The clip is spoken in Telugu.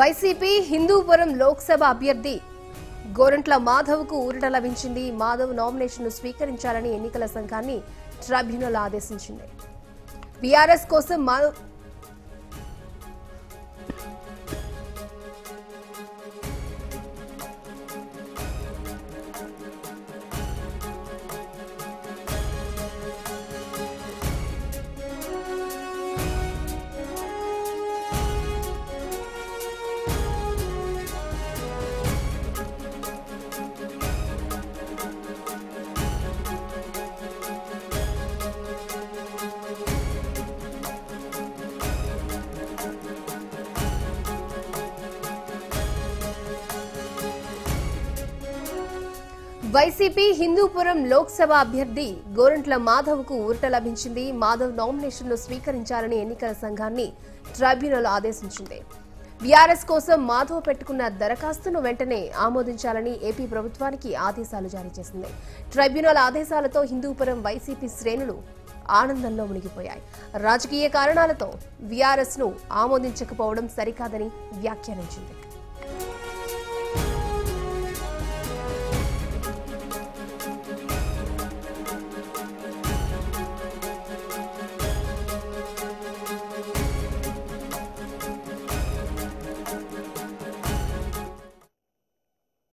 వైసీపీ హిందూపురం లోక్సభ అభ్యర్థి గోరంట్ల మాధవ్కు ఊరట లభించింది. మాధవ్ నామినేషన్ను స్వీకరించాలని ఎన్నికల సంఘాన్ని ట్రైబ్యునల్ ఆదేశించింది. బీఆర్ఎస్ కోసం మాధవ్ వైసీపీ హిందూపురం లోక్సభ అభ్యర్థి గోరంట్ల మాధవ్కు ఊరట లభించింది. మాధవ్ నామినేషన్ను స్వీకరించాలని ఎన్నికల సంఘాన్ని ట్రైబ్యునల్ ఆదేశించింది. బీఆర్ఎస్ కోసం మాధవ్ పెట్టుకున్న దరఖాస్తును వెంటనే ఆమోదించాలని ఏపీ ప్రభుత్వానికి ఆదేశాలు జారీ చేసింది. ట్రైబ్యునల్ ఆదేశాలతో హిందూపురం వైసీపీ శ్రేణులు ఆనందంలో మునిగిపోయాయి. రాజకీయ కారణాలతో బీఆర్ఎస్ ను ఆమోదించకపోవడం సరికాదని వ్యాఖ్యానించింది.